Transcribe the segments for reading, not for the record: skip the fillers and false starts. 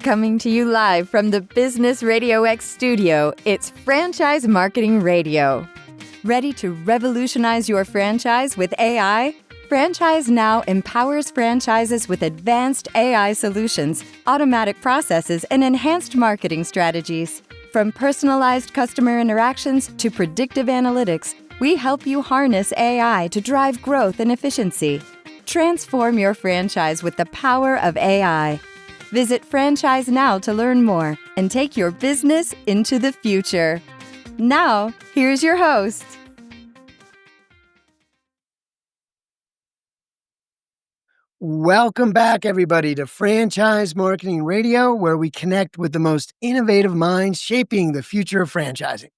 Coming to you live from the Business RadioX studio, it's Franchise Marketing Radio. Ready to revolutionize your franchise with AI? Franchise Now empowers franchises with advanced AI solutions, automatic processes, and enhanced marketing strategies. From personalized customer interactions to predictive analytics, we help you harness AI to drive growth and efficiency. Transform your franchise with the power of AI. Visit Franchise Now to learn more and take your business into the future. Now, here's your host. Welcome back, everybody, to Franchise Marketing Radio, where we connect with the most innovative minds shaping the future of franchising.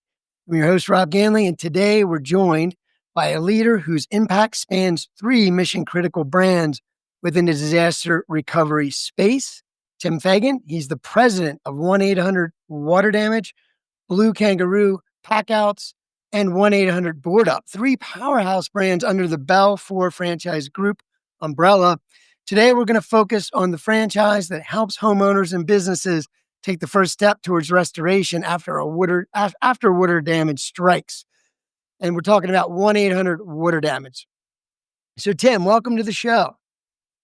I'm your host, Rob Ganley, and today we're joined by a leader whose impact spans 3 mission-critical brands within the disaster recovery space. Tim Fagan, he's the president of 1-800-Water Damage, Blue Kangaroo, Packoutz, and 1-800-Board-Up, 3 powerhouse brands under the Bell 4 Franchise Group umbrella. Today, we're going to focus on the franchise that helps homeowners and businesses take the first step towards restoration after water damage strikes. And we're talking about 1-800-Water Damage. So, Tim, welcome to the show.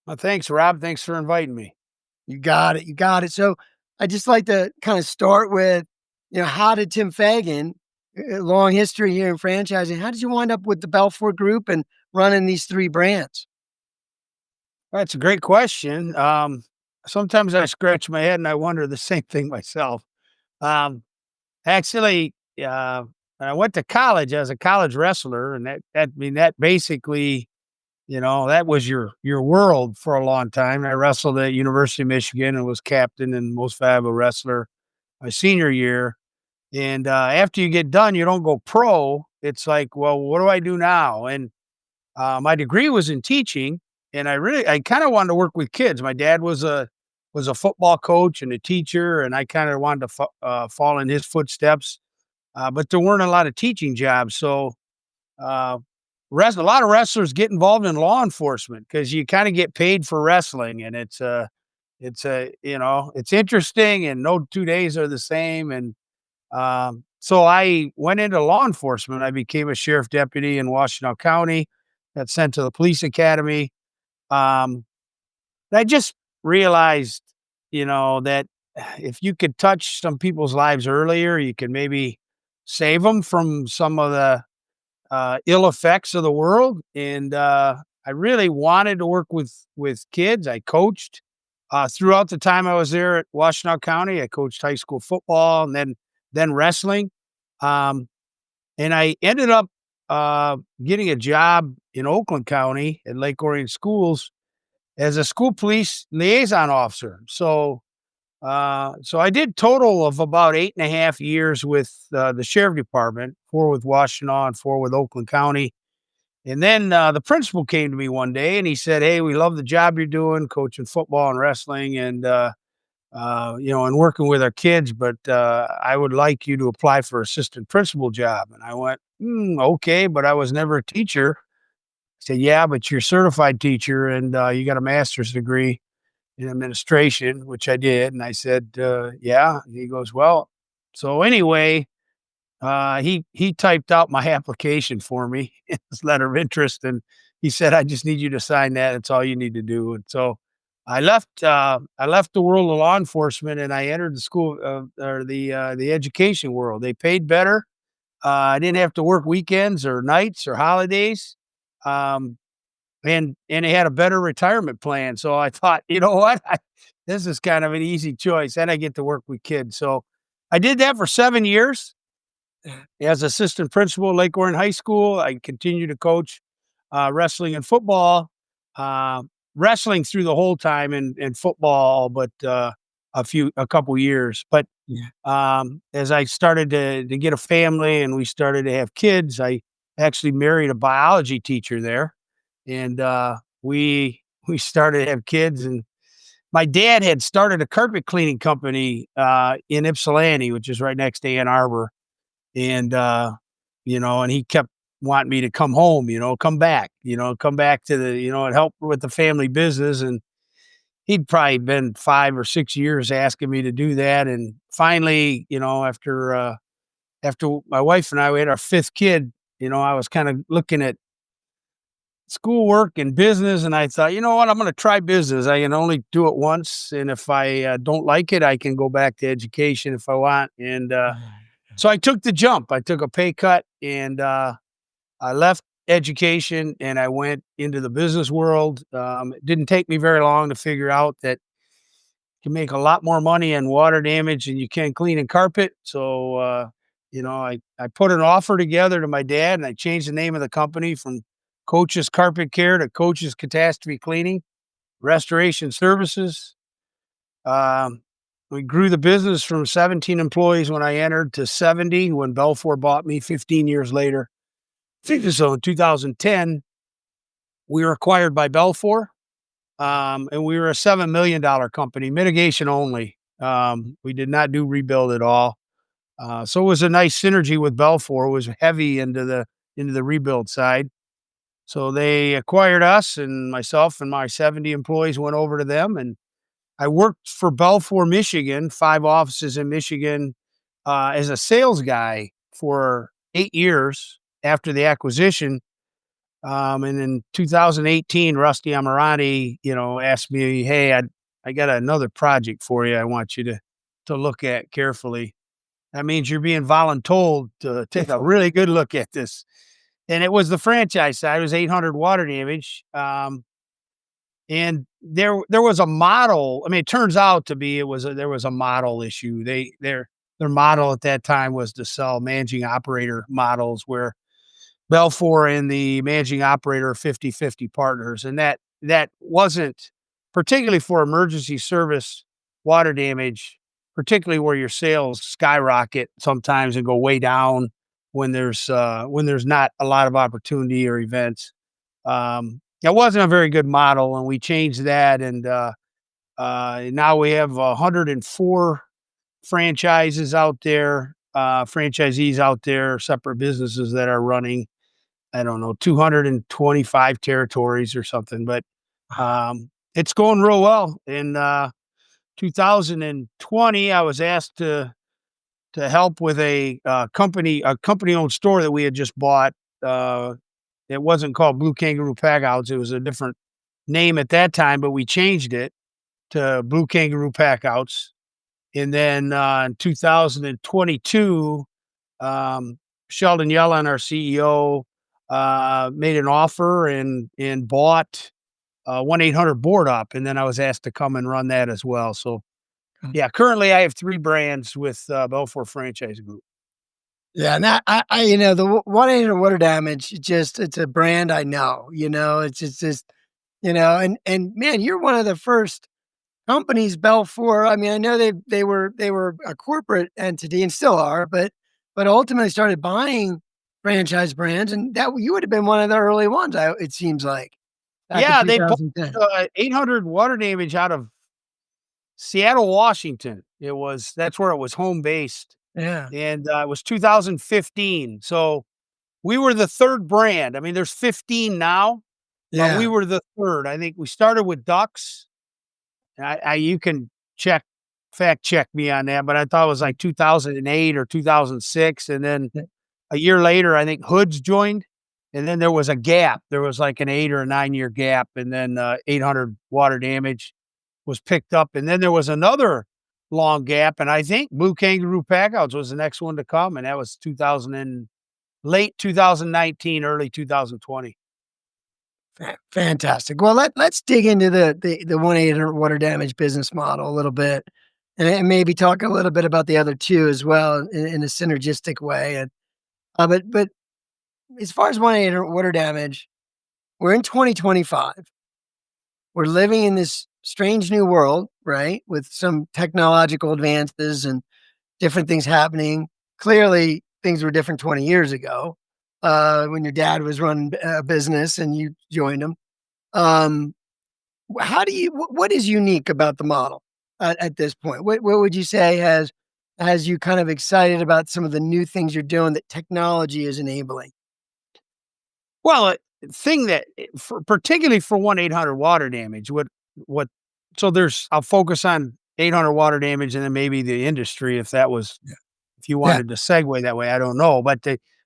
Well, thanks, Rob. Thanks for inviting me. You got it. So I'd just like to kind of start with, how did Tim Fagan, a long history here in franchising, how did you wind up with the Bell 4 Group and running these 3 brands? That's a great question. Sometimes I scratch my head and I wonder the same thing myself. Actually, when I went to college as a college wrestler, and that basically, that was your world for a long time. I wrestled at University of Michigan and was captain and most valuable wrestler my senior year. And after you get done, you don't go pro. It's like, well, what do I do now? And my degree was in teaching, and I kind of wanted to work with kids. My dad was a football coach and a teacher, and I kind of wanted to fall in his footsteps. But there weren't a lot of teaching jobs, so a lot of wrestlers get involved in law enforcement because you kind of get paid for wrestling, and it's interesting, and no 2 days are the same. And so I went into law enforcement. I became a sheriff deputy in Washington County, got sent to the police academy. I just realized, that if you could touch some people's lives earlier, you could maybe save them from some of the ill effects of the world. And I really wanted to work with kids. I coached throughout the time I was there at Washington County. I coached high school football and then wrestling. And I ended up getting a job in Oakland County at Lake Orion Schools as a school police liaison officer. So I did total of about 8.5 years with the sheriff department, 4 with Washington, 4 with Oakland County. And then the principal came to me one day and he said, "Hey, we love the job you're doing, coaching football and wrestling and, and working with our kids, but I would like you to apply for assistant principal job." And I went, okay, but I was never a teacher. He said, "Yeah, but you're a certified teacher and you got a master's degree in administration," which I did. And I said, yeah. And he goes, "Well," so anyway, he typed out my application for me, his letter of interest. And he said, "I just need you to sign that. That's all you need to do." And so I left the world of law enforcement and I entered the school or the education world. They paid better. I didn't have to work weekends or nights or holidays. And they had a better retirement plan. So I thought, you know what? This is kind of an easy choice. And I get to work with kids. So I did that for 7 years as assistant principal at Lake Orion High School. I continued to coach wrestling and football, wrestling through the whole time and football, but a couple years. But as I started to get a family and we started to have kids, I actually married a biology teacher there. And we started to have kids, and my dad had started a carpet cleaning company in Ypsilanti, which is right next to Ann Arbor. And and he kept wanting me to come home, come back to the, and help with the family business. And he'd probably been 5 or 6 years asking me to do that, and finally, after my wife and I, we had our 5th kid, I was kinda looking at schoolwork and business, and I thought, "You know what? I'm gonna try business. I can only do it once, and if I, don't like it, I can go back to education if I want," and, so I took the jump. I took a pay cut, and, I left education, and I went into the business world. It didn't take me very long to figure out that you can make a lot more money in water damage than you can cleaning carpet, so, I put an offer together to my dad, and I changed the name of the company from Coach's Carpet Care to Coach's Catastrophe Cleaning, Restoration Services. Um, we grew the business from 17 employees when I entered to 70 when Belfour bought me 15 years later. So in 2010, we were acquired by Belfour, and we were a $7 million company, mitigation only. We did not do rebuild at all. So it was a nice synergy with Belfour. It was heavy into the rebuild side. So they acquired us, and myself and my 70 employees went over to them, and I worked for Belfour, Michigan, 5 offices in Michigan, as a sales guy for 8 years after the acquisition. And in 2018, Rusty Amirati, asked me, "Hey, I got another project for you. I want you to look at carefully. That means you're being voluntold to take a really good look at this." And it was the franchise side. It was 800 water damage. And there was a model. I mean, it turns out to be there was a model issue. Their model at that time was to sell managing operator models where Belfour and the managing operator are 50/50 partners, and that wasn't particularly for emergency service water damage, particularly where your sales skyrocket sometimes and go way down when there's not a lot of opportunity or events. It wasn't a very good model, and we changed that, and now we have 104 franchises out there, franchisees out there, separate businesses that are running, I don't know, 225 territories or something, but, it's going real well. In, 2020, I was asked to help with a company-owned store that we had just bought. It wasn't called Blue Kangaroo Packoutz. It was a different name at that time, but we changed it to Blue Kangaroo Packoutz. And then, in 2022, Sheldon Yellen, our CEO, made an offer and bought 1-800 Board Up, and then I was asked to come and run that as well. So, yeah, currently I have 3 brands with Belfour Franchise Group. Yeah, and the 1-800 water damage, it's a brand I know, it's just, and man, you're one of the first companies, Belfour. I mean, I know they were a corporate entity and still are, but ultimately started buying franchise brands, and that you would have been one of the early ones. It seems like back in Yeah, they bought 2010. 800 water damage out of Seattle, Washington. That's where it was home based, Yeah, and it was 2015. So we were the 3rd brand. I mean, there's 15 now, but we yeah, were the 3rd. I think we started with ducks. And you can fact check me on that, but I thought it was like 2008 or 2006, and then yeah. a year later, I think Hoods joined, and then there was a gap. There was like an 8 or a 9-year gap, and then 800 water damage was picked up, and then there was another long gap, and I think Blue Kangaroo Packoutz was the next one to come, and that was 2000 and late 2019, early 2020. Fantastic. Well, let's dig into the 1-800 water damage business model a little bit, and maybe talk a little bit about the other 2 as well in a synergistic way. And but as far as 1-800 water damage, we're in 2025. We're living in this strange new world, right? With some technological advances and different things happening. Clearly, things were different 20 years ago, when your dad was running a business and you joined him. Um, what is unique about the model at this point? What would you say has you kind of excited about some of the new things you're doing that technology is enabling? Well, thing that particularly for 1-800 water damage, what so I'll focus on 800 water damage and then maybe the industry if you Yeah. wanted to segue that way, I don't know. But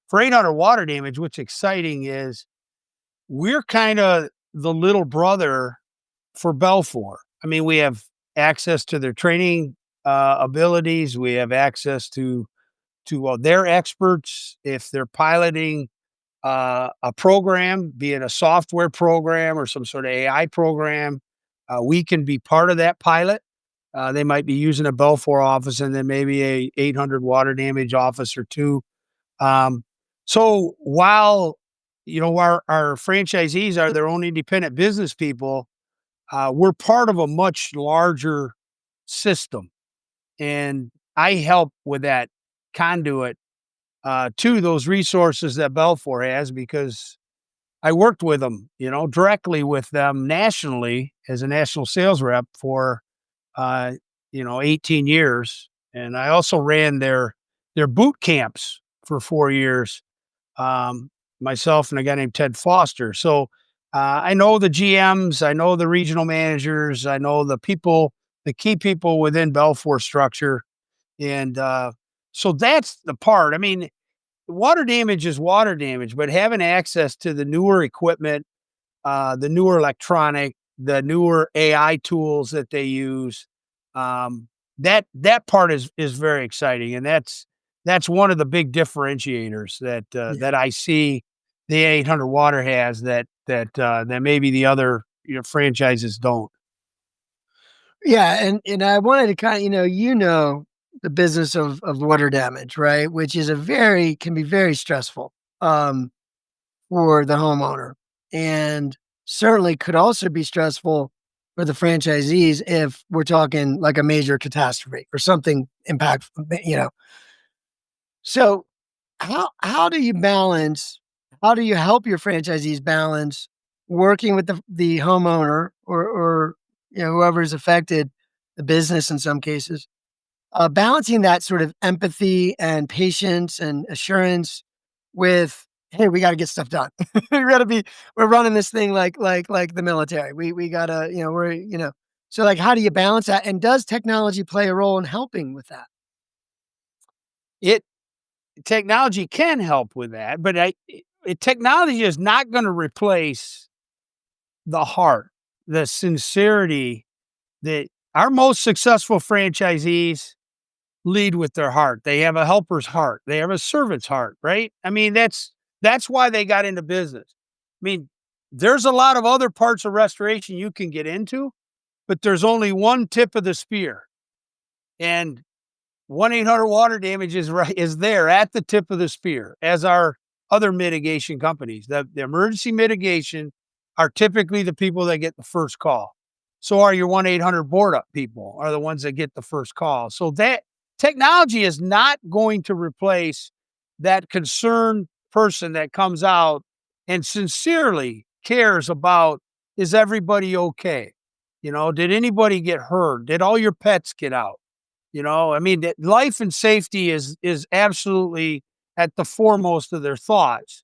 for 800 water damage, what's exciting is we're kind of the little brother for Belfour. I mean, we have access to their training abilities. We have access to their experts if they're piloting a program, be it a software program or some sort of AI program. We can be part of that pilot. They might be using a Belfour office and then maybe a 800 water damage office or two. Um, so while our franchisees are their own independent business people, we're part of a much larger system, and I help with that conduit to those resources that Belfour has because I worked with them, directly with them nationally as a national sales rep for, uh, 18 years. And I also ran their boot camps for 4 years, um, myself and a guy named Ted Foster. So I know the GMs, I know the regional managers, I know the key people within Belfour structure. And so that's the part. I mean, water damage is water damage, but having access to the newer equipment, the newer electronic, the newer AI tools that they use, that part is very exciting, and that's one of the big differentiators Yeah. that I see the 800 Water has that maybe the other franchises don't. Yeah, and I wanted to kind of, the business of water damage, right? Which is can be very stressful um for the homeowner, and certainly could also be stressful for the franchisees if we're talking like a major catastrophe or something impactful. So how do you balance? How do you help your franchisees balance working with the homeowner or whoever is affected, the business in some cases, balancing that sort of empathy and patience and assurance with, hey, we got to get stuff done. We're running this thing like the military. We gotta, so like, how do you balance that? And does technology play a role in helping with that? It Technology can help with that, but technology is not going to replace the heart, the sincerity that our most successful franchisees lead with their heart. They have a helper's heart. They have a servant's heart, right? I mean, that's why they got into business. I mean, there's a lot of other parts of restoration you can get into, but there's only one tip of the spear. And 1-800 water damage is there at the tip of the spear, as are other mitigation companies. The emergency mitigation are typically the people that get the first call. So are your 1-800 board up people are the ones that get the first call. So that technology is not going to replace that concerned person that comes out and sincerely cares about, is everybody okay? Did anybody get hurt? Did all your pets get out? I mean, that life and safety is absolutely at the foremost of their thoughts.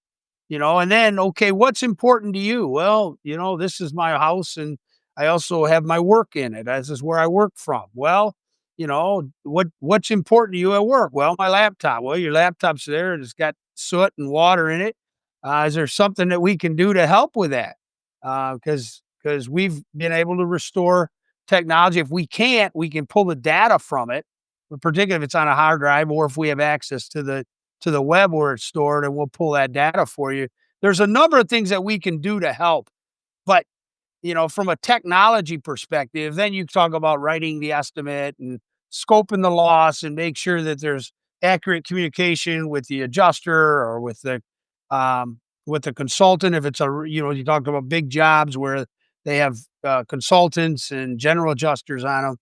And then, okay, what's important to you? Well, this is my house and I also have my work in it. This is where I work from. Well, what's important to you at work? Well, my laptop. Well, your laptop's there and it's got soot and water in it. Is there something that we can do to help with that? Because we've been able to restore technology. If we can't, we can pull the data from it, particularly if it's on a hard drive or if we have access to the web where it's stored, and we'll pull that data for you. There's a number of things that we can do to help. But, from a technology perspective, then you talk about writing the estimate and scoping the loss and make sure that there's accurate communication with the adjuster or with the consultant. If it's you talked about big jobs where they have consultants and general adjusters on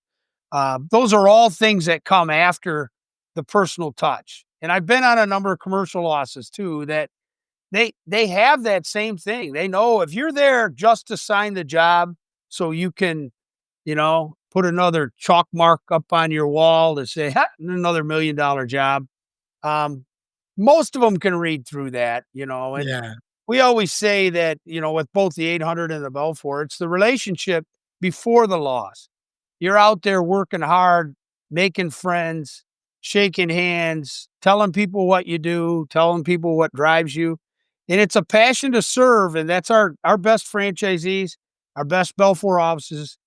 them. Those are all things that come after the personal touch. And I've been on a number of commercial losses too that they have that same thing. They know if you're there just to sign the job so you can, put another chalk mark up on your wall to say, ha, another $1 million job. Most of them can read through that, and Yeah. we always say that, with both the 800 and the Belfour, it's the relationship before the loss. you're out there working hard, making friends, shaking hands, telling people what you do, telling people what drives you. And it's a passion to serve. And that's our best franchisees, our best Belfour offices,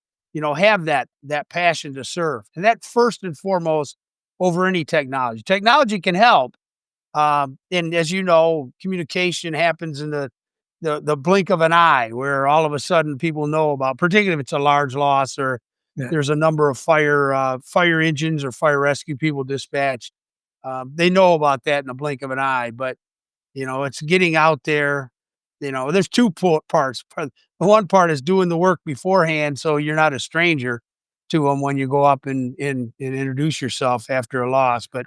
have that passion to serve. And that first and foremost over any technology. Technology can help. And as you know, communication happens in the blink of an eye, where all of a sudden people know about, particularly if it's a large loss or Yeah. there's a number of fire engines or fire rescue people dispatched. They know about that in the blink of an eye, but it's getting out there. There's two parts. The one part is doing the work beforehand, so you're not a stranger to them when you go up and introduce yourself after a loss. But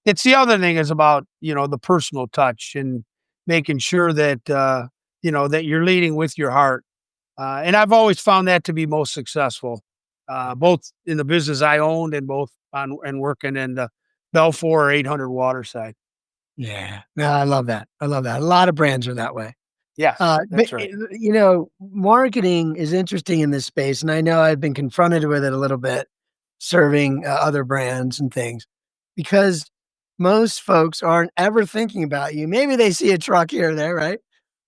it's the other thing is about the personal touch and making sure that that you're leading with your heart. And I've always found that to be most successful, both in the business I owned and both on and working in the Belfour 800 water side. Yeah. No, I love that. I love that. A lot of brands are that way. Yes, But that's right. marketing is interesting in this space, and I know I've been confronted with it a little bit, serving other brands and things, because most folks aren't ever thinking about you. Maybe they see a truck here or there, right?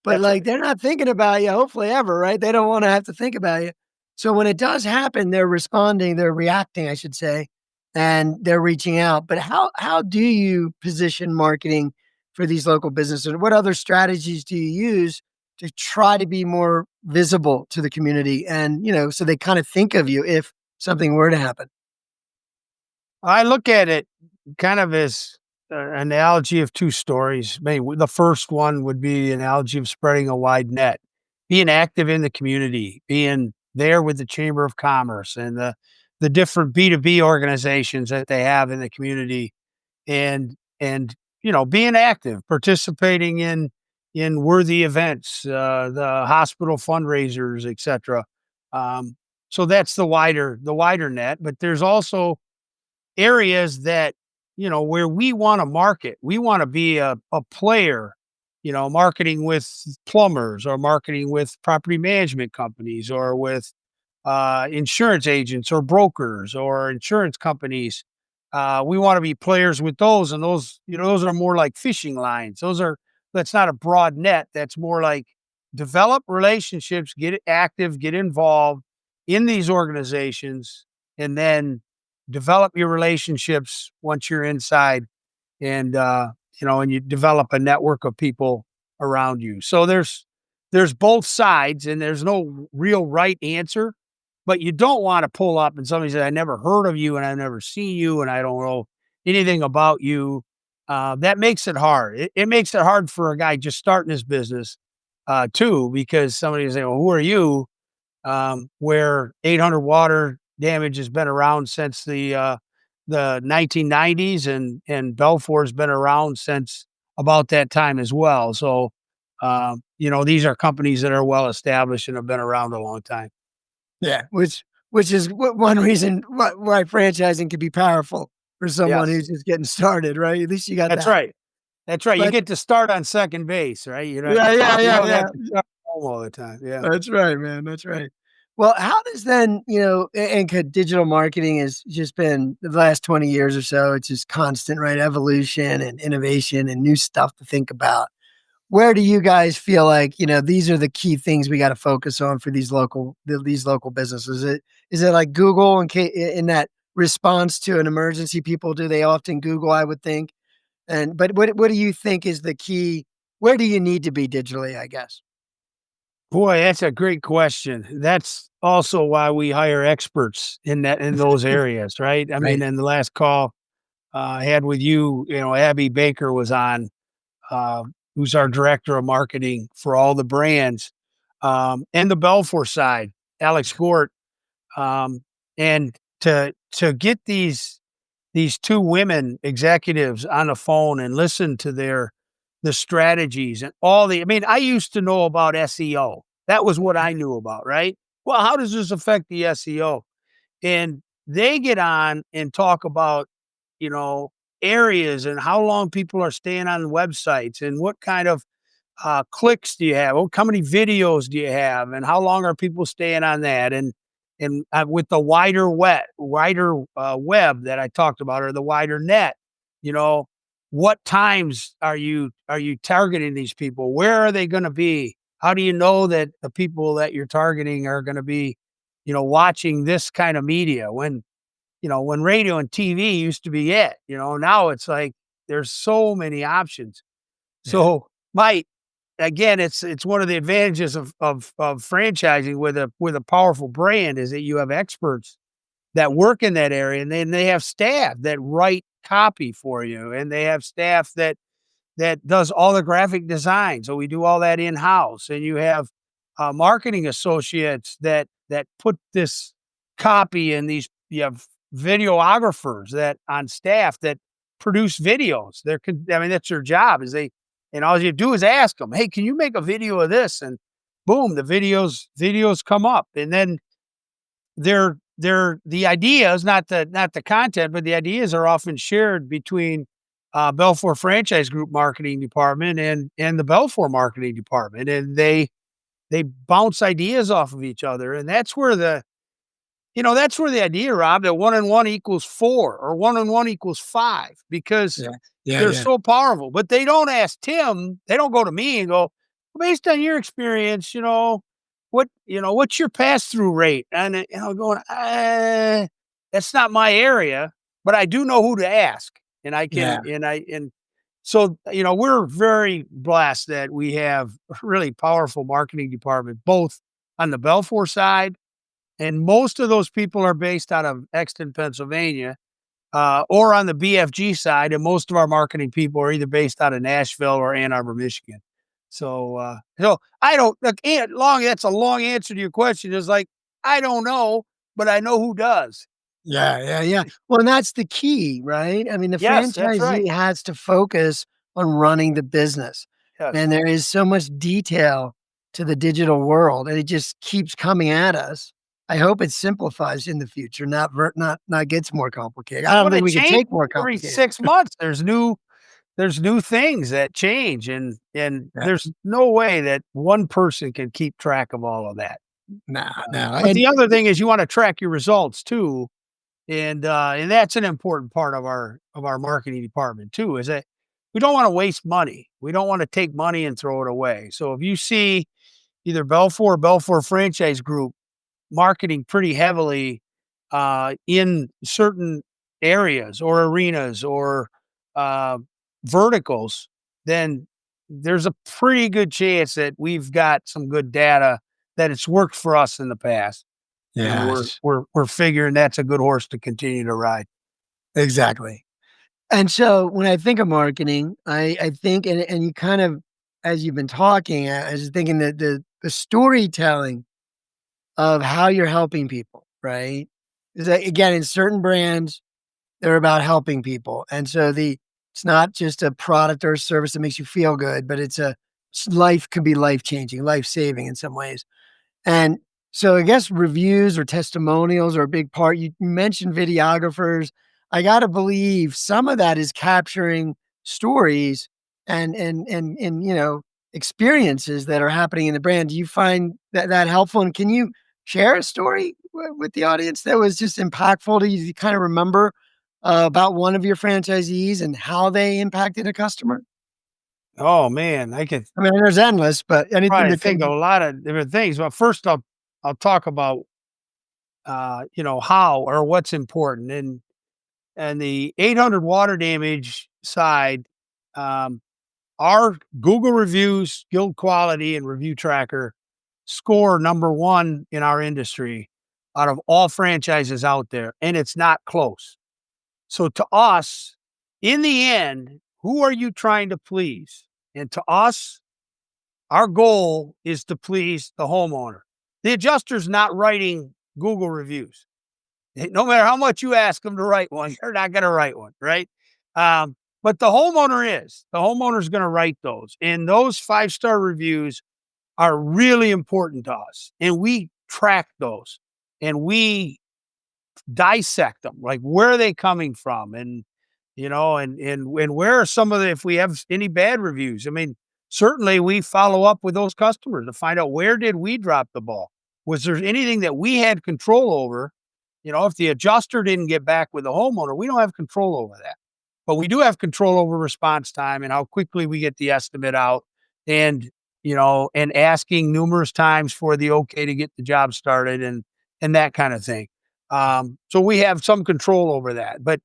But That's like right. they're not thinking about you, hopefully ever, right? They don't want to have to think about you. So when it does happen, they're responding, they're reacting, I should say, and they're reaching out. But how do you position marketing for these local businesses? What other strategies do you use to try to be more visible to the community and, so they kind of think of you if something were to happen? I look at it kind of as an analogy of two stories. Maybe the first one would be the analogy of spreading a wide net, being active in the community, being there with the Chamber of Commerce and the different B2B organizations that they have in the community, and being active, participating in worthy events, the hospital fundraisers, etc. So that's the wider net, but there's also areas that, where we want to market. We want to be a player, marketing with plumbers or marketing with property management companies or with insurance agents or brokers or insurance companies. We want to be players with those, and those are more like fishing lines. That's not a broad net. That's more like develop relationships, get active, get involved in these organizations, and then develop your relationships once you're inside, and you develop a network of people around you. So there's both sides, and there's no real right answer, but you don't want to pull up and somebody says, I never heard of you and I've never seen you and I don't know anything about you. That makes it hard. It makes it hard for a guy just starting his business, too, because somebody will say, well, who are you? Where 800 water damage has been around since the 1990s, and Belfour's been around since about that time as well. So, these are companies that are well established and have been around a long time. Yeah, which is one reason why franchising can be powerful for someone Yes, who's just getting started, right? At least you got that's that. right. That's right. You But get to start on second base, right? yeah, yeah, You yeah, don't yeah. have to start home all the time. Yeah. That's right, man. That's right. Well, how does then, digital marketing has just been the last 20 years or so, it's just constant, right? Evolution and innovation and new stuff to think about. Where do you guys feel like, these are the key things we got to focus on for these local businesses? Is it like Google in that response to an emergency? People, do they often Google, I would think. But what do you think is the key? Where do you need to be digitally, I guess? Boy, that's a great question. That's also why we hire experts in those areas, right? I mean, Right. in the last call I had with you, Abby Baker was on, uh, who's our director of marketing for all the brands, and the Belfour side, Alex Gort, um, and to get these two women executives on the phone and listen to the strategies and all the. I mean, I used to know about SEO. That was what I knew about, right? Well, how does this affect the SEO? And they get on and talk about, you know, areas and how long people are staying on websites and what kind of clicks do you have? How many videos do you have? And how long are people staying on that? with the wider web that I talked about, or the wider net, you know, what times are you targeting these people? Where are they going to be? How do you know that the people that you're targeting are going to be, watching this kind of media when, when radio and TV used to be it, now it's like there's so many options. Yeah. So my again, it's one of the advantages of franchising with a powerful brand is that you have experts that work in that area, and then they have staff that write copy for you, and they have staff that does all the graphic design. So we do all that in house, and you have marketing associates that put this copy, and you have videographers that on staff that produce videos. I mean, that's their job. And all you do is ask them, "Hey, can you make a video of this?" And boom, the videos come up, and then the ideas, not the content, but the ideas are often shared between Belfour Franchise Group marketing department and the Belfour marketing department, and they bounce ideas off of each other, and that's where the idea, Rob, that 1 and 1 equals 4 or 1 and 1 equals 5, because Yeah. Yeah. they're Yeah. so powerful. But they don't ask Tim. They don't go to me and go, "Well, based on your experience, what's your pass through rate?" And going, that's not my area, but I do know who to ask, and I Yeah. can, and so we're very blessed that we have a really powerful marketing department, both on the Belfour side, and most of those people are based out of Exton, Pennsylvania, or on the BFG side, and most of our marketing people are either based out of Nashville or Ann Arbor, Michigan. So I don't look long. That's a long answer to your question. Is like I don't know, but I know who does. Yeah, yeah, yeah. Well, and that's the key, right? I mean, the Yes, that's right. franchisee has to focus on running the business. Yes. And there is so much detail to the digital world, and it just keeps coming at us. I hope it simplifies in the future, not gets more complicated. I don't Well, think it we can changes take more every complicated. 6 months. There's new things that change, and Yeah. there's no way that one person can keep track of all of that. No, no. But And the other thing is you want to track your results too, and that's an important part of our marketing department too. Is that we don't want to waste money. We don't want to take money and throw it away. So if you see either Belfour or Belfour Franchise Group marketing pretty heavily in certain areas or arenas or uh, verticals, then there's a pretty good chance that we've got some good data that it's worked for us in the past, and we're yes, we're we're figuring that's a good horse to continue to ride. exactly. And so when I think of marketing, I think, and you kind of, as you've been talking, I was thinking that the storytelling of how you're helping people, right? Is that again, in certain brands, they're about helping people. And so it's not just a product or a service that makes you feel good, but life could be life changing, life saving in some ways. And so I guess reviews or testimonials are a big part. You mentioned videographers. I got to believe some of that is capturing stories and experiences that are happening in the brand. Do you find that helpful? And can you share a story with the audience that was just impactful to you? You kind of remember about one of your franchisees and how they impacted a customer? Oh man, I could I mean, there's endless, but anything probably that think comes. of a lot of different things. But first, I'll talk about how or what's important. And the 800 water damage side, um, our Google reviews, Guild Quality, and Review Tracker score number one in our industry out of all franchises out there, and it's not close. So to us, in the end, who are you trying to please? And to us, our goal is to please the homeowner. The adjuster's not writing Google reviews. No matter how much you ask them to write one, they're not going to write one, right? But the homeowner is. The homeowner's going to write those. And those 5-star reviews are really important to us. And we track those and we dissect them. Like, where are they coming from? And where are some of if we have any bad reviews? I mean, certainly we follow up with those customers to find out, where did we drop the ball? was there anything that we had control over? If the adjuster didn't get back with the homeowner, we don't have control over that. But we do have control over response time and how quickly we get the estimate out and, and asking numerous times for the okay to get the job started and that kind of thing. So we have some control over that, but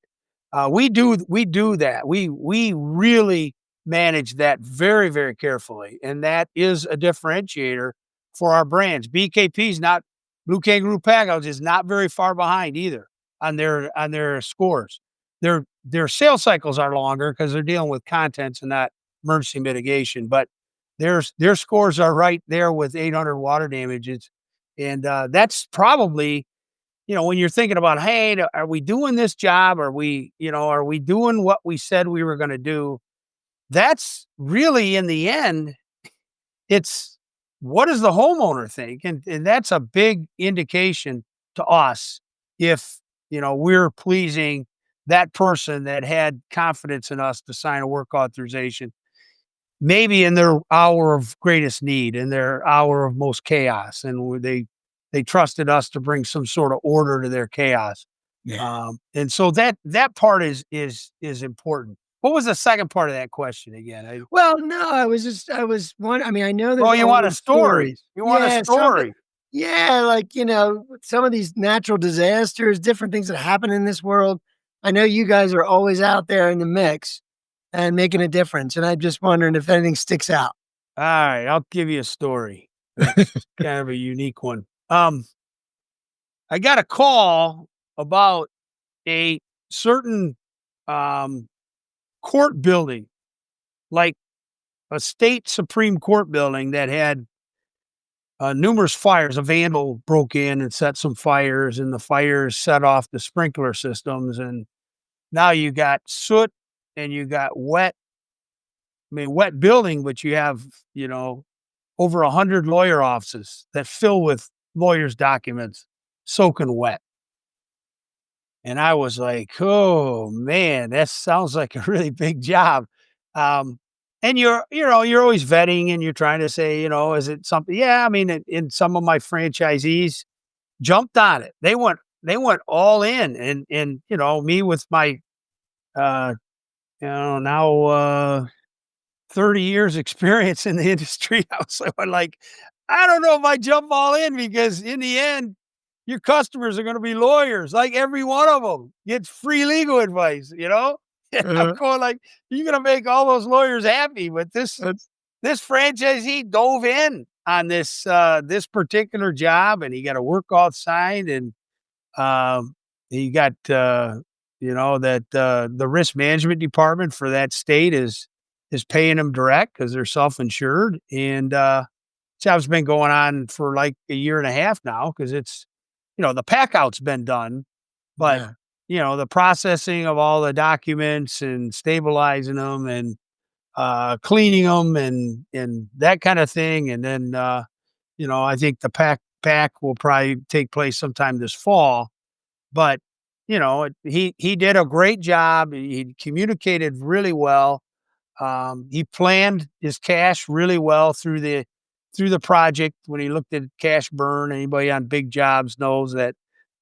we do that. We really manage that very, very carefully. And that is a differentiator for our brands. BKP's not Blue Kangaroo Packoutz is not very far behind either on their scores. Their sales cycles are longer because they're dealing with contents and not emergency mitigation, but their scores are right there with 800 water damages. And that's probably, when you're thinking about, hey, are we doing this job? Are we doing what we said we were going to do? That's really, in the end, it's what does the homeowner think? And that's a big indication to us if, we're pleasing that person that had confidence in us to sign a work authorization, maybe in their hour of greatest need, in their hour of most chaos. And they trusted us to bring some sort of order to their chaos. Yeah. And so that part is important. What was the second part of that question again? Well, no, I was one. I mean, I know there's You want a always story. stories. You want a story. Yeah, like, some of these natural disasters, different things that happen in this world. I know you guys are always out there in the mix and making a difference. And I'm just wondering if anything sticks out. All right, I'll give you a story. It's kind of a unique one. I got a call about a certain court building, like a state Supreme Court building that had numerous fires. A vandal broke in and set some fires, and the fires set off the sprinkler systems. And now you got soot and you got wet. I mean, wet building, but you have, over 100 lawyer offices that fill with lawyers' documents soaking wet. And I was like, oh man, that sounds like a really big job. And you're always vetting and you're trying to say, is it something? Yeah. I mean, in some of my franchisees jumped on it. They went all in and, me with my, now, 30 years experience in the industry. I was like, I don't know if I jump all in because in the end, your customers are going to be lawyers. Like every one of them gets free legal advice, And I'm going like, you're going to make all those lawyers happy. But this franchisee dove in on this particular job, and he got a work off signed, and he got that the risk management department for that state is paying them direct because they're self-insured. And job's been going on for like a year and a half now because it's, the Packout's been done, but the processing of all the documents and stabilizing them and cleaning them and that kind of thing. And then, I think the pack will probably take place sometime this fall, but he did a great job. He communicated really well. He planned his cash really well through the project. When he looked at cash burn, anybody on big jobs knows that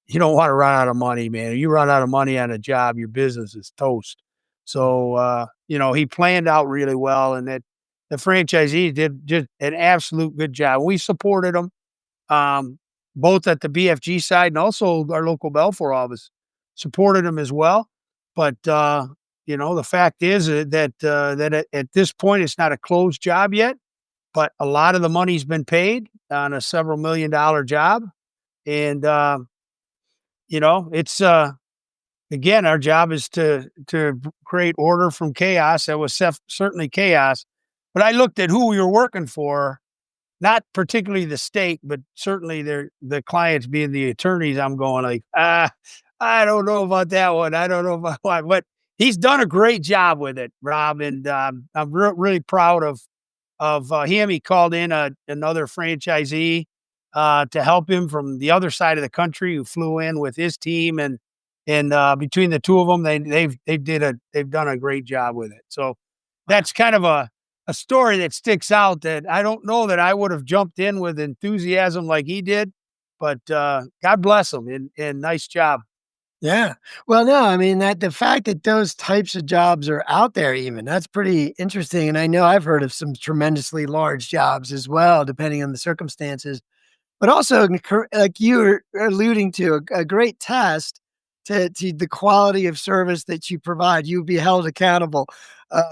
you don't want to run out of money, man. If you run out of money on a job, your business is toast. So, he planned out really well, and that the franchisee did just an absolute good job. We supported him, both at the BFG side and also our local Belfour office supported him as well. But, the fact is that at this point, it's not a closed job yet, but a lot of the money's been paid on a several $1 million job. And, it's, again, our job is to create order from chaos. That was certainly chaos, but I looked at who we were working for, not particularly the state, but certainly the clients being the attorneys. I'm going like, I don't know about that one. I don't know about why, but he's done a great job with it, Rob. And I'm really proud of him. He called in another franchisee to help him from the other side of the country who flew in with his team. And between the two of them, they've done a great job with it. So that's kind of a story that sticks out that I don't know that I would have jumped in with enthusiasm like he did. but God bless them and nice job. Yeah. Well, no, I mean that the fact that those types of jobs are out there even, that's pretty interesting. And I know I've heard of some tremendously large jobs as well, depending on the circumstances. But also, like you were alluding to, a great test to the quality of service that you provide. You'd be held accountable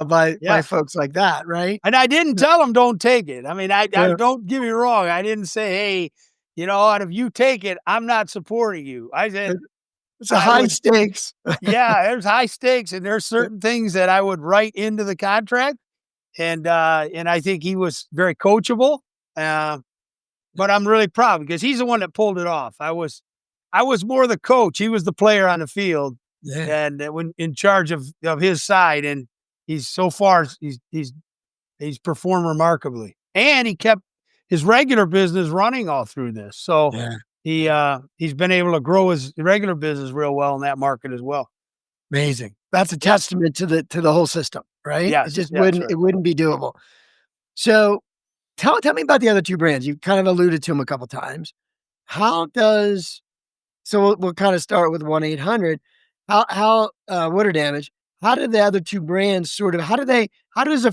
by Yeah. folks like that, right? And I didn't tell them don't take it. I mean, I Yeah. don't get me wrong. I didn't say, hey, out if you take it, I'm not supporting you. I said It's a I high would. stakes. Yeah, there's high stakes, and there's certain things that I would write into the contract, and I think he was very coachable. Uh, but I'm really proud because he's the one that pulled it off. I was more the coach. He was the player on the field, Yeah. and when in charge of his side, and he's so far he's performed remarkably, and he kept his regular business running all through this. So Yeah. he's been able to grow his regular business real well in that market as well. Amazing. That's a Yeah. testament to the whole system, right? It Yes. just Yeah, that's wouldn't right. it wouldn't be doable. So tell me about the other 2 brands. You kind of alluded to them a couple times. How does So we'll kinda start with 1-800. Water damage, how do the other 2 brands sort of how does a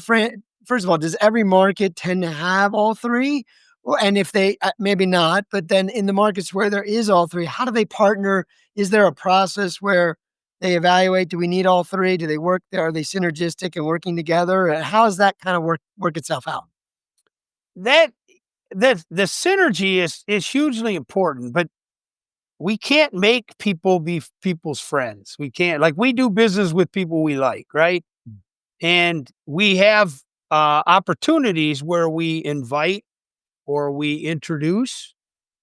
first of all, does every market tend to have all 3? Or and if they maybe not, but then in the markets where there is all 3, how do they partner? Is there a process where they evaluate, do we need all 3? Do they work are they synergistic and working together? And how does that kind of work itself out? That the synergy is hugely important, but we can't make people be people's friends. We can't like we do business with people we like, right? And we have opportunities where we invite or we introduce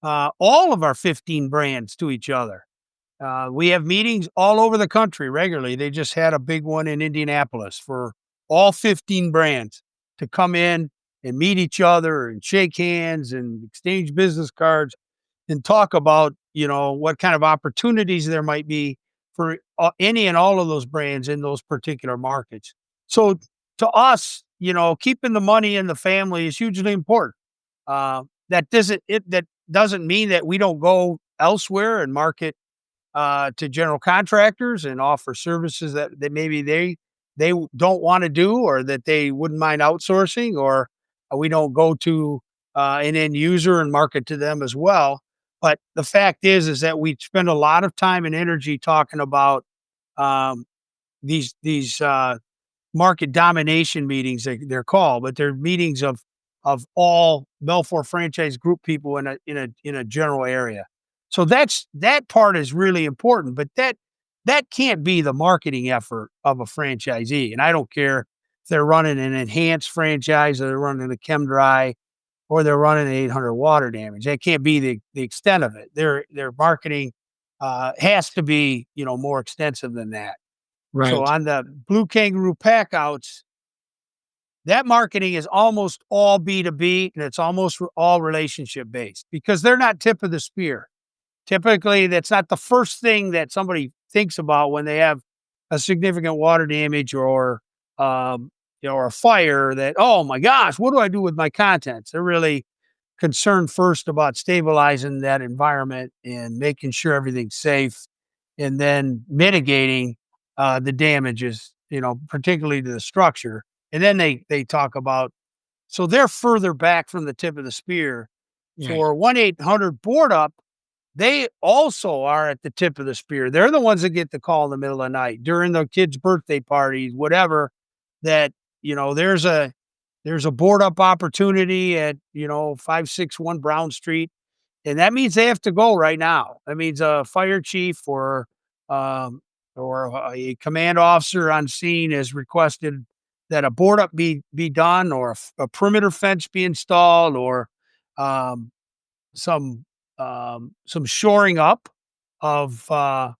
all of our 15 brands to each other. We have meetings all over the country regularly. They just had a big one in Indianapolis for all 15 brands to come in and meet each other and shake hands and exchange business cards and talk about, what kind of opportunities there might be for any and all of those brands in those particular markets. So to us, keeping the money in the family is hugely important. That doesn't mean that we don't go elsewhere and market to general contractors and offer services that maybe they don't want to do or that they wouldn't mind outsourcing, or we don't go to an end user and market to them as well. But the fact is that we spend a lot of time and energy talking about um, these market domination meetings they're called, but they're meetings of all Belfour franchise group people in a general area. So that part is really important, but that can't be the marketing effort of a franchisee. And I don't care if they're running an enhanced franchise or they're running a chem dry or they're running 800 water damage. That can't be the extent of it. Their marketing has to be more extensive than that. So Right. on the Blue Kangaroo Packouts, that marketing is almost all B2B and it's almost all relationship based because they're not tip of the spear. Typically, that's not the first thing that somebody thinks about when they have a significant water damage or a fire that, oh my gosh, what do I do with my contents? They're really concerned first about stabilizing that environment and making sure everything's safe and then mitigating the damages, particularly to the structure. And then they talk about, so they're further back from the tip of the spear. Right. For 1-800 board up, they also are at the tip of the spear. They're the ones that get the call in the middle of the night during the kids' birthday parties, whatever, that, there's a board up opportunity at, 561 Brown Street. And that means they have to go right now. That means a fire chief um, or a command officer on scene has requested that a board up be done, or a perimeter fence be installed, or um, some some shoring up of uh,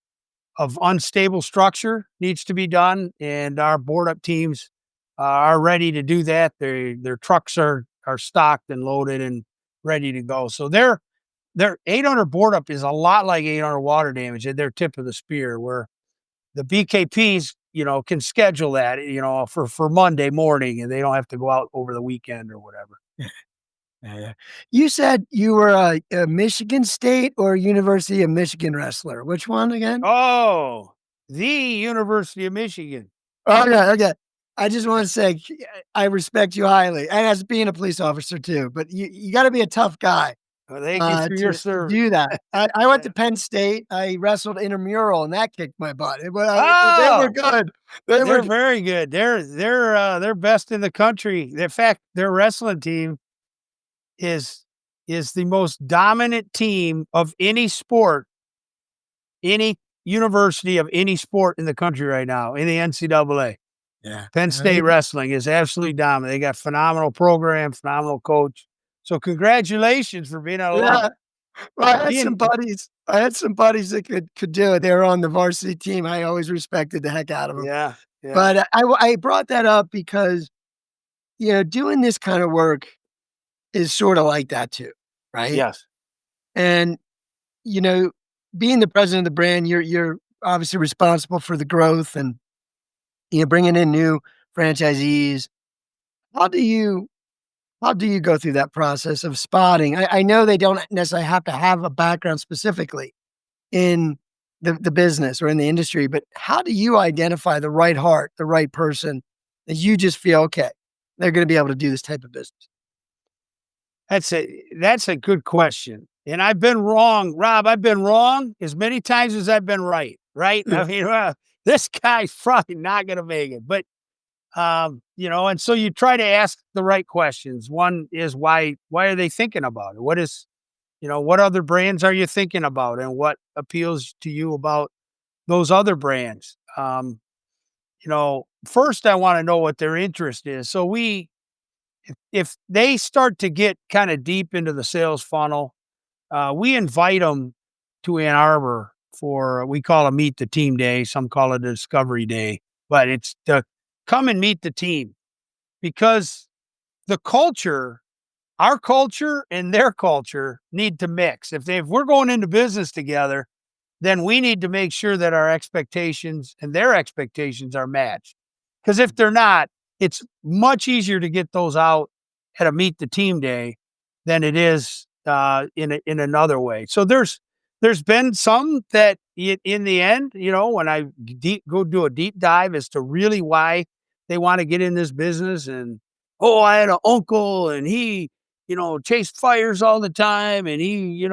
of unstable structure needs to be done, and our board up teams are ready to do that. Their trucks are stocked and loaded and ready to go. So their 800 board up is a lot like 800 water damage at their tip of the spear, where the BKPs, can schedule that, for Monday morning, and they don't have to go out over the weekend or whatever. Yeah. You said you were a Michigan State or University of Michigan wrestler. Which one again? Oh, the University of Michigan. Okay, okay. I just want to say I respect you highly, and as being a police officer too. But you got to be a tough guy Well, thank you for your to service. do that. I went Yeah. to Penn State. I wrestled intramural, and that kicked my butt. They were Oh, good. They they're were. very good. They're best in the country. In fact, their wrestling team is is the most dominant team of any sport, any university of any sport in the country right now in the NCAA. Yeah. Penn State wrestling is absolutely dominant. They got phenomenal program, phenomenal coach. So congratulations for being alum. Yeah. Well, Being I had some buddies that could do it. They were on the varsity team. I always respected the heck out of them. yeah, yeah, But I brought that up because, doing this kind of work is sort of like that too, right? yes. And, you know, being the president of the brand, you're obviously responsible for the growth and, bringing in new franchisees. How do you how do you go through that process of spotting? I know they don't necessarily have to have a background specifically in the business or in the industry, but how do you identify the right heart, the right person that you just feel, okay, they're going to be able to do this type of business? That's a good question. And I've been wrong, Rob. I've been wrong as many times as I've been right. Right? I mean, well, this guy's probably not going to make it, but and so you try to ask the right questions. One is why are they thinking about it? What other brands are you thinking about, and what appeals to you about those other brands? First I want to know what their interest is. So if they start to get kind of deep into the sales funnel, we invite them to Ann Arbor for, we call a meet the team day. Some call it a discovery day, but it's to come and meet the team, because the culture, our culture and their culture need to mix. If we're going into business together, then we need to make sure that our expectations and their expectations are matched. Because if they're not, it's much easier to get those out at a meet the team day than it is in another way. So there's been some that in the end, when I go do a deep dive as to really why they want to get in this business, and I had an uncle and he chased fires all the time, and he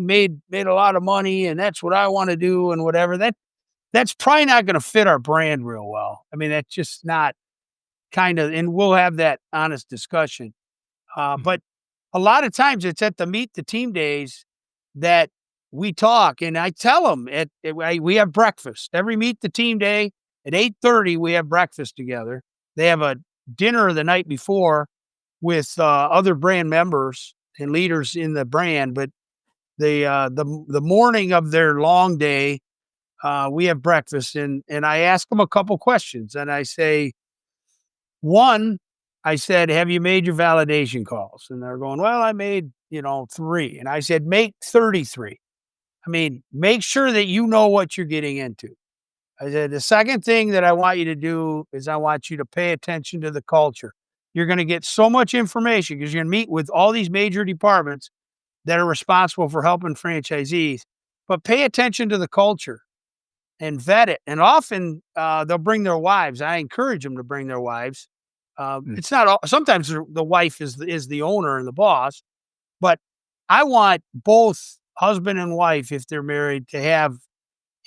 made a lot of money, and that's what I want to do, and whatever. That's probably not going to fit our brand real well. I mean, that's just not and we'll have that honest discussion. But a lot of times it's at the meet the team days that we talk, and I tell them we have breakfast every meet the team day at 8:30. We have breakfast together. They have a dinner the night before with other brand members and leaders in the brand, but the morning of their long day, we have breakfast, and I ask them a couple questions, and I say, one, I said, have you made your validation calls? And they're going, well, I made 3, and I said, make 33. I mean, make sure that you know what you're getting into. I said, the second thing that I want you to do is I want you to pay attention to the culture. You're going to get so much information because you're going to meet with all these major departments that are responsible for helping franchisees, but pay attention to the culture and vet it. And often they'll bring their wives. I encourage them to bring their wives. It's not all, sometimes the wife is the owner and the boss, but I want both husband and wife, if they're married, to have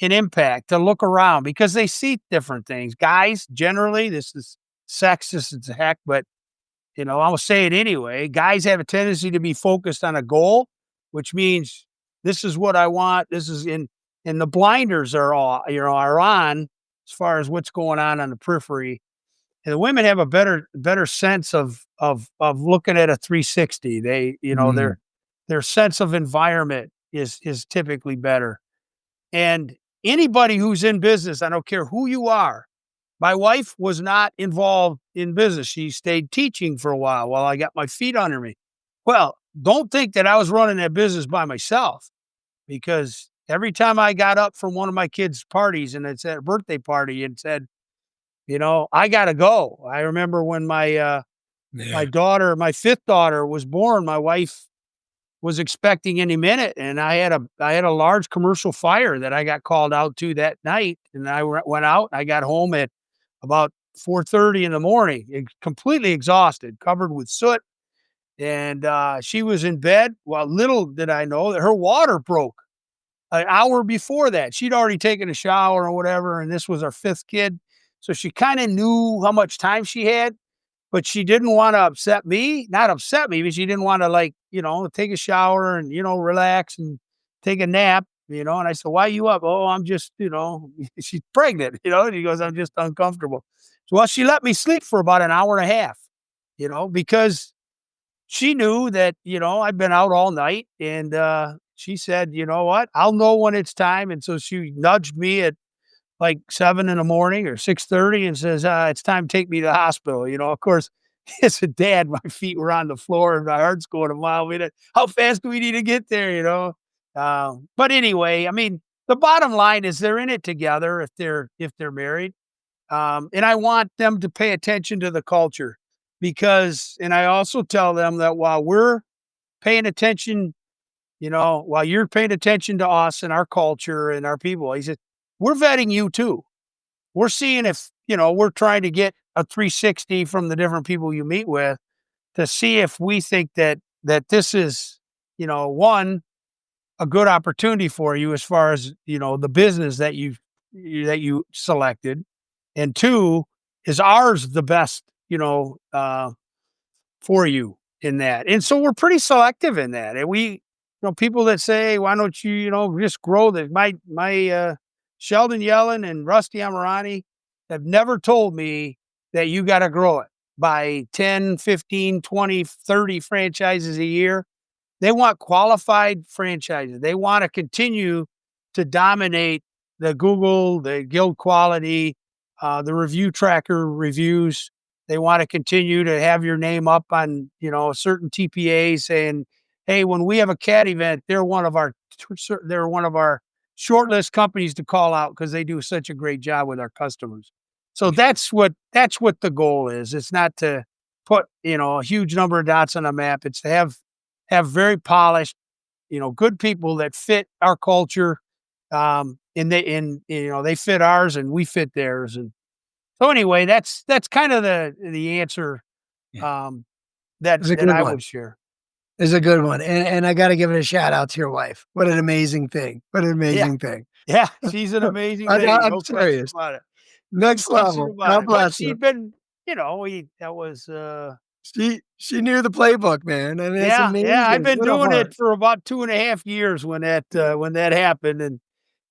an impact, to look around, because they see different things. Guys, generally, this is sexist as heck, but I'll say it anyway. Guys have a tendency to be focused on a goal, which means this is what I want. This is and the blinders are on as far as what's going on the periphery. And the women have a better sense of looking at a 360. They, their sense of environment is typically better. And anybody who's in business, I don't care who you are. My wife was not involved in business. She stayed teaching for a while I got my feet under me. Well, don't think that I was running that business by myself, because every time I got up from one of my kids' parties, and it's at a birthday party, and said, I got to go. I remember when my Yeah. my fifth daughter was born. My wife was expecting any minute, and I had a large commercial fire that I got called out to that night, and I went out. I got home at about 4:30 in the morning, completely exhausted, covered with soot, and she was in bed. Well, little did I know that her water broke an hour before that. She'd already taken a shower or whatever, and this was our fifth kid, so she kind of knew how much time she had, but she didn't wanna upset me, not upset me, but she didn't wanna, like, take a shower and, relax and take a nap, and I said, "Why you up?" "Oh, I'm just," she's pregnant, and he goes, "I'm just uncomfortable." So, well, she let me sleep for about an hour and a half, because she knew that, I'd been out all night, and, she said, "You know what? I'll know when it's time," and so she nudged me at like 7 in the morning or 6:30 and says, "It's time to take me to the hospital." Of course, as a dad, my feet were on the floor and my heart's going a mile a minute. How fast do we need to get there? But anyway, I mean, the bottom line is they're in it together if they're married. And I want them to pay attention to the culture and I also tell them that while we're paying attention, while you're paying attention to us and our culture and our people, he said, we're vetting you too. We're seeing if, we're trying to get a 360 from the different people you meet with to see if we think that this is, one, a good opportunity for you as far as, the business that you selected. And two, is ours the best, for you in that. And so we're pretty selective in that. And people that say, why don't you, just grow this? My Sheldon Yellen and Rusty Amirani have never told me that you got to grow it by 10, 15, 20, 30 franchises a year. They want qualified franchises. They want to continue to dominate the Google, the Guild Quality, the review tracker reviews. They want to continue to have your name up on, certain TPAs saying, "Hey, when we have a cat event, they're one of our shortlist companies to call out because they do such a great job with our customers." So that's what the goal is. It's not to put, a huge number of dots on a map. It's to have very polished, good people that fit our culture, they fit ours and we fit theirs. And so anyway, that's kind of the answer, Yeah. um, It's a that good I one. would share. It's a good one. And I got to give it a shout out to your wife. What an amazing thing. What an Yeah, amazing thing. yeah, she's an amazing lady, I'm no question serious. about it. No Next question level. about God it. But bless she's her. been, we that was, She knew the playbook, man. I mean, that's yeah, yeah. I've amazing. been What a doing it heart. for about 2.5 years when that happened, and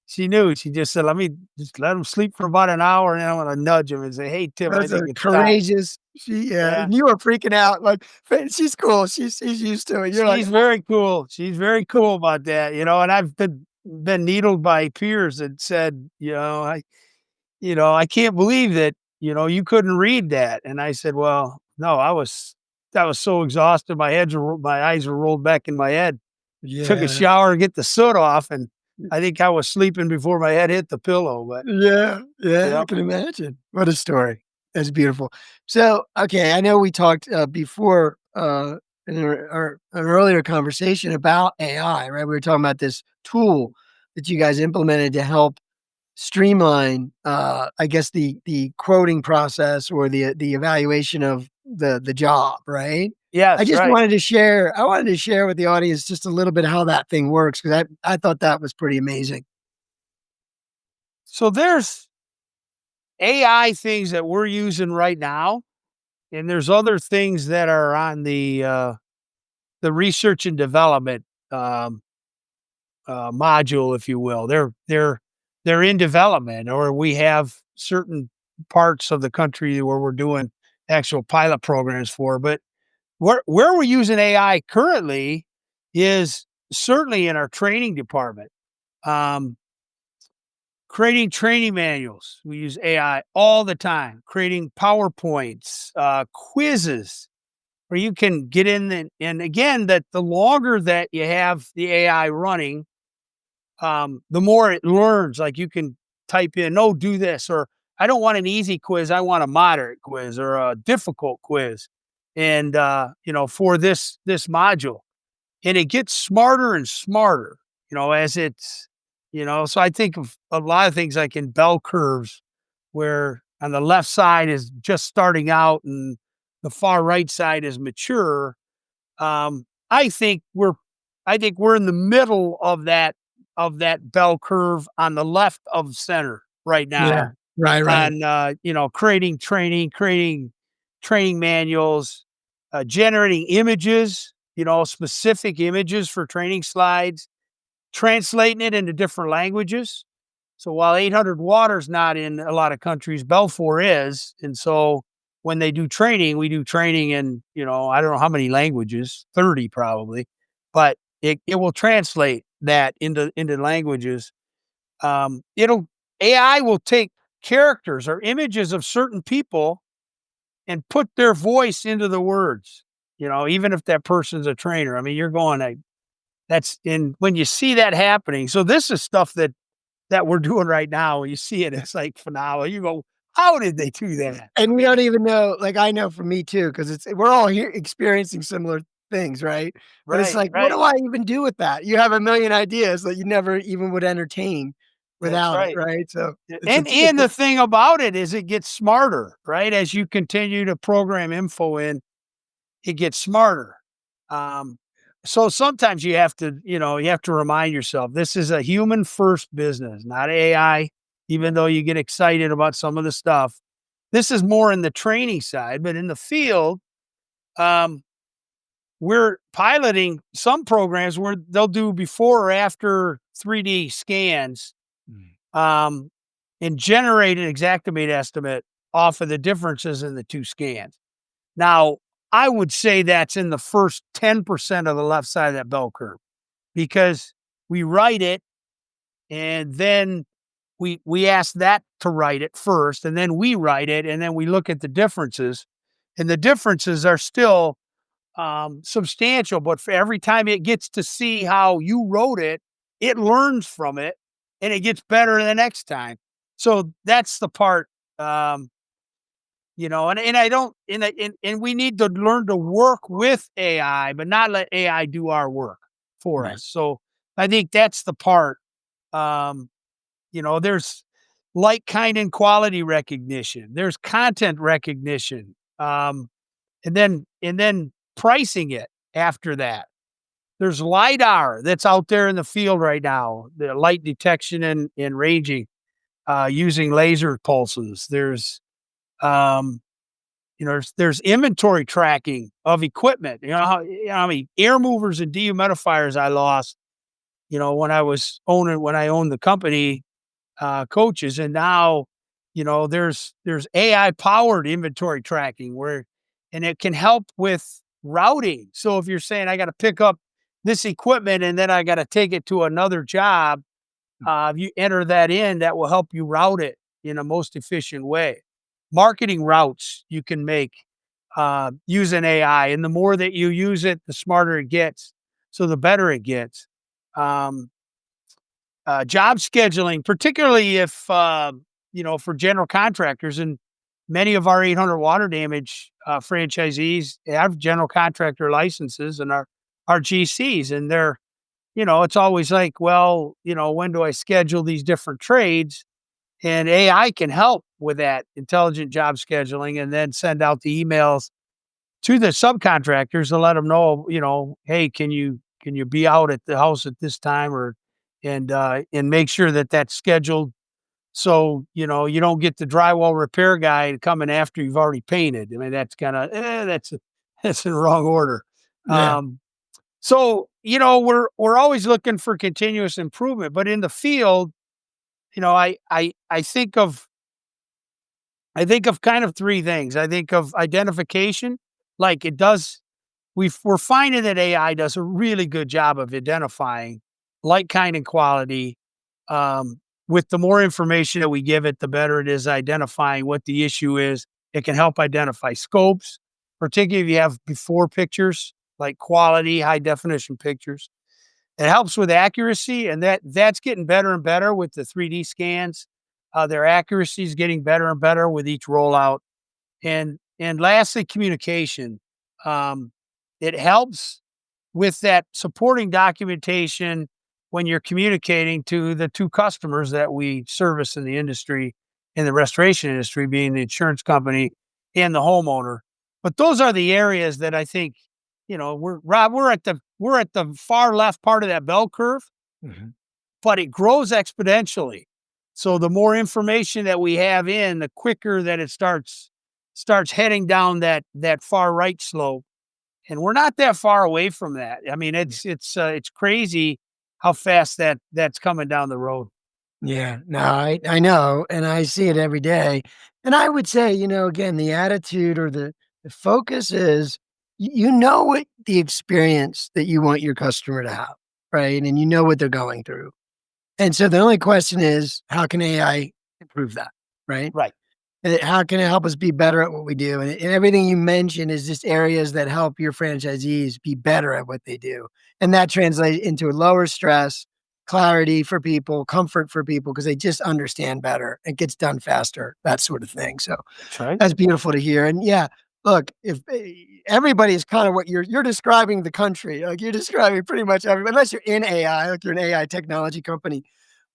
she knew. She just said, "Let me just let him sleep for about an hour, and then I'm gonna nudge him and say, 'Hey, Tim, I That's think a it's time.'" courageous. Yeah, Yeah. and you were freaking out. Like, she's cool. She's used to it. You're like, She's very cool. She's very cool about that, and I've been needled by peers that said, I can't believe that, you couldn't read that. And I said, well, no, I was so exhausted. My eyes were rolled back in my head. Took a yeah, shower to get the soot off, and I think I was sleeping before my head hit the pillow. But yeah. I yeah, can imagine. What a story. That's beautiful. So, okay, I know we talked before in an earlier conversation about AI, right? We were talking about this tool that you guys implemented to help streamline, I guess the quoting process or the evaluation of the job, right? yes, I wanted to share with the audience just a little bit how that thing works because I thought that was pretty amazing. So there's AI things that we're using right now, and there's other things that are on the research and development um, module, if you will. They're in development, or we have certain parts of the country where we're doing actual pilot programs for. But where we're using AI currently is certainly in our training department. Um, Creating training manuals, we use AI all the time. Creating PowerPoints, quizzes, where you can get in and again, that the longer that you have the AI running, the more it learns. Like you can type in, "No, do this," or "I don't want an easy quiz. I want a moderate quiz or a difficult quiz." and for this module, and it gets smarter and smarter, as it's, so I think of a lot of things like in bell curves, where on the left side is just starting out and the far right side is mature. Um, I think we're in the middle of that bell curve on the left of center right Yeah. now Right. on creating training manuals, generating images, specific images for training slides, translating it into different languages. So while 800 water's not in a lot of countries, Belfour is. And so when they do training, we do training in, I don't know how many languages, 30 probably, but it will translate that into languages. It'll AI will take characters or images of certain people and put their voice into the words, even if that person's a trainer. I mean, you're going, that's in when you see that happening. So this is stuff that we're doing right now. You see it, it's like phenomenal. You go, how did they do that? And we don't even know, like, I know for me too, because we're all here experiencing similar things, right? But it's Right, like, what right. do I even do with that? You have a million ideas that you never even would entertain That's without it, right. right? So it's a And the thing about it is it gets smarter, right? As you continue to program info in, it gets smarter. Um, so sometimes you have to remind yourself this is a human first business, not AI, even though you get excited about some of the stuff. This is more in the training side, but in the field, um, we're piloting some programs where they'll do before or after 3D scans, um, and generate an exactimate estimate off of the differences in the two scans. Now, I would say that's in the first 10% of the left side of that bell curve, because we write it and then we ask that to write it first, and then we write it, and then we look at the differences, and the differences are still substantial. But for every time it gets to see how you wrote it, it learns from it and it gets better the next time. So that's the part, and I don't, and we need to learn to work with AI, but not let AI do our work for Right. us. So I think that's the part. Um, there's like, kind, and quality recognition. There's content recognition. And then pricing it after that. There's LiDAR that's out there in the field right now, the light detection and ranging, using laser pulses. There's inventory tracking of equipment. How many air movers and dehumidifiers I lost, when I owned the company, coaches. And now, there's AI powered inventory tracking and it can help with routing. So if you're saying I got to pick up this equipment and then I got to take it to another job, if you enter that in, that will help you route it in a most efficient way. Marketing routes you can make, using AI, and the more that you use it, the smarter it gets. So the better it gets. Um, Job scheduling, particularly if, for general contractors, and many of our 800 water damage franchisees have general contractor licenses and are GCs. And it's always like, well, when do I schedule these different trades? And AI can help with that intelligent job scheduling, and then send out the emails to the subcontractors to let them know, hey, can you be out at the house at this time, and make sure that that's scheduled. So, you don't get the drywall repair guy coming after you've already painted. I mean, that's kind of, that's in the wrong order. Yeah. So, we're always looking for continuous improvement, but in the field, I think of kind of three things. I think of identification, like it does. We're finding that AI does a really good job of identifying like, kind, and quality. With the more information that we give it, the better it is identifying what the issue is. It can help identify scopes, particularly if you have before pictures, like quality, high definition pictures. It helps with accuracy, and that's getting better and better with the 3D scans. Their accuracy is getting better and better with each rollout. And lastly, communication. Um, it helps with that supporting documentation when you're communicating to the two customers that we service in the industry, in the restoration industry, being the insurance company and the homeowner. But those are the areas that I think, we're at the far left part of that bell curve, Mhm. but it grows exponentially. So the more information that we have in, the quicker that it starts heading down that far right slope. And we're not that far away from that. I mean, it's crazy how fast that's coming down the road. Yeah, no, I know, and I see it every day. And I would say, again, the attitude or the focus is you know what the experience that you want your customer to have, right? And you know what they're going through. And so the only question is, how can AI improve that, right? Right. And how can it help us be better at what we do? And everything you mentioned is just areas that help your franchisees be better at what they do. And that translates into lower stress, clarity for people, comfort for people, because they just understand better. It gets done faster, that sort of thing. So That's right. that's beautiful to hear. And yeah, look, if everybody is kind of what you're describing the country, like you're describing pretty much everybody, unless you're in AI, like you're an AI technology company,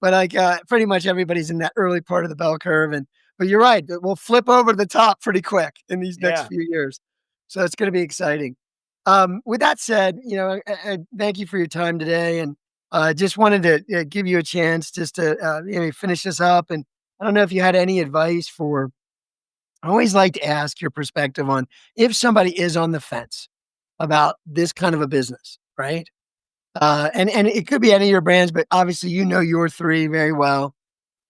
but like pretty much everybody's in that early part of the bell curve. But you're right, we'll flip over to the top pretty quick in these next Yeah. few years. So it's going to be exciting. With that said, thank you for your time today, and just wanted to give you a chance just to finish this up. And I don't know if you had any advice for. I always like to ask your perspective on if somebody is on the fence about this kind of a business, right? And it could be any of your brands, but obviously your three very well.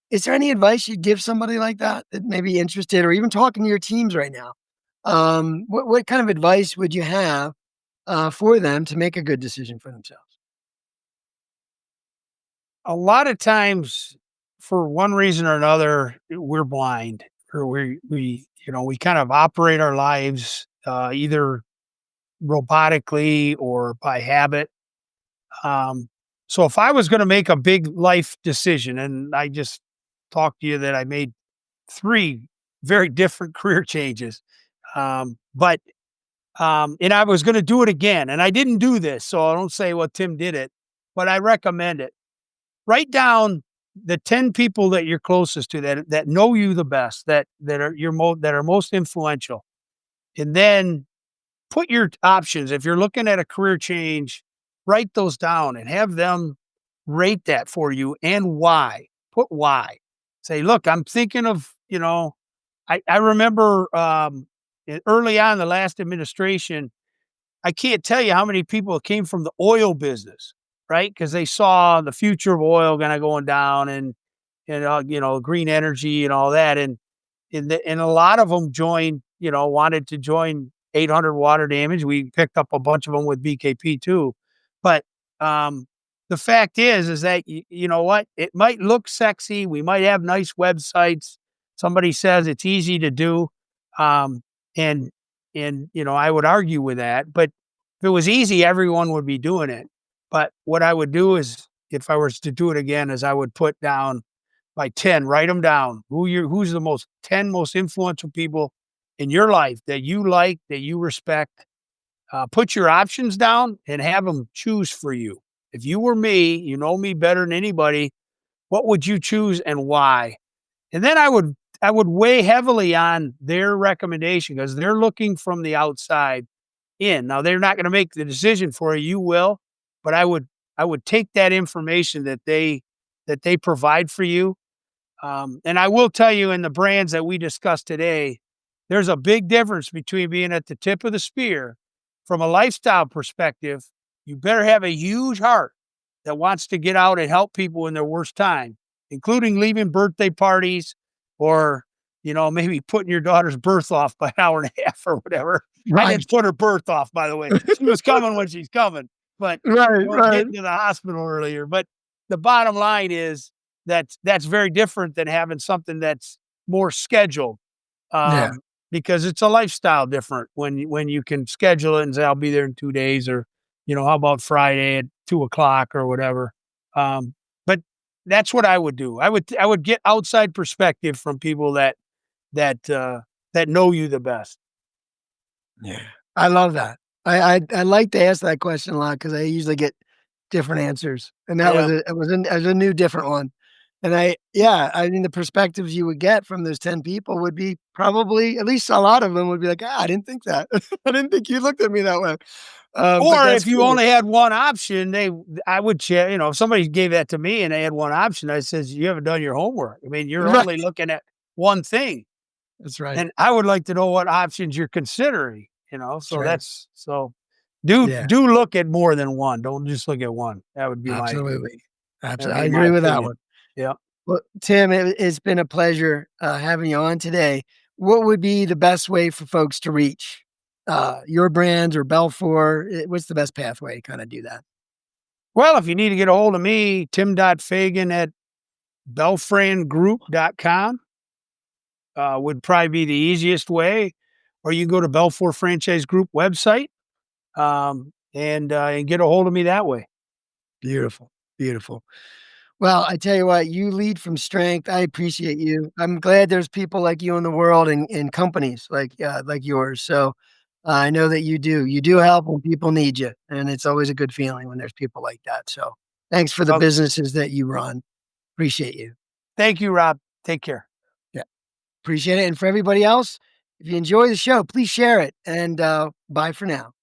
Is there any advice you'd give somebody like that may be interested or even talking to your teams right now? What kind of advice would you have for them to make a good decision for themselves? A lot of times, for one reason or another, we're blind, or we kind of operate our lives either robotically or by habit. Um, so if I was going to make a big life decision, and I just talked to you that I made three very different career changes, and I was going to do it again, and I didn't do this, so I don't say, well, Tim did it, but I recommend it. Write down the 10 people that you're closest to that know you the best, that are most influential, and then put your options. If you're looking at a career change, write those down and have them rate that for you and why. Put why. Say, look, I'm thinking of, I remember early on the last administration, I can't tell you how many people came from the oil business, right? Because they saw the future of oil kind of going down and green energy and all that. And a lot of them wanted to join 800 water damage. We picked up a bunch of them with BKP too. But the fact is that, you know what? It might look sexy. We might have nice websites. Somebody says it's easy to do. Um, and, I would argue with that. But if it was easy, everyone would be doing it. But what I would do is, if I was to do it again, is I would put down by 10, write them down. Who's the 10 most influential people in your life that you like, that you respect. Put your options down and have them choose for you. If you were me, you know me better than anybody, what would you choose and why? And then I would weigh heavily on their recommendation, because they're looking from the outside in. Now they're not going to make the decision for you, you will, but I would take that information that they provide for you. And I will tell you, in the brands that we discussed today, there's a big difference between being at the tip of the spear. From a lifestyle perspective, you better have a huge heart that wants to get out and help people in their worst time, including leaving birthday parties or, maybe putting your daughter's birth off by an hour and a half or whatever. I Right, didn't put her birth off, by the way. She was coming when she's coming, but right, right. getting to the hospital earlier. But the bottom line is, that's very different than having something that's more scheduled, Yeah, because it's a lifestyle different when you can schedule it and say, I'll be there in 2 days, or, how about Friday at 2 o'clock or whatever. But that's what I would do. I would get outside perspective from people that know you the best. yeah. I love that. I like to ask that question a lot because I usually get different answers, and that was Yeah. a new different one. And I mean, the perspectives you would get from those 10 people would be probably at least a lot of them would be like, "Ah, I didn't think that. I didn't think you looked at me that way." But Or that's if you cool. only had one option, I would check, if somebody gave that to me and they had one option, I says, "You haven't done your homework. I mean, you're Right. only looking at one thing, That's right. and I would like to know what options you're considering," That's so right. Yeah, do look at more than one. Don't just look at one. absolutely. That'd I be my agree with that opinion. one. Yeah. Well, Tim, it's been a pleasure, having you on today. What would be the best way for folks to reach, your brands or Belfour? What's the best pathway to kinda do that? Well, if you need to get a hold of me, tim.fagan at belfrangroup.com, would probably be the easiest way, or you can go to Belfour Franchise Group website, and get a hold of me that way. Beautiful, beautiful. Well, I tell you what, you lead from strength. I appreciate you. I'm glad there's people like you in the world and companies like yours. So, I know that you do help when people need you, and it's always a good feeling when there's people like that. So, thanks for the Well, businesses that you run. Appreciate you. thank you, Rob. Take care. Yeah, appreciate it. And for everybody else, if you enjoy the show, please share it and, bye for now.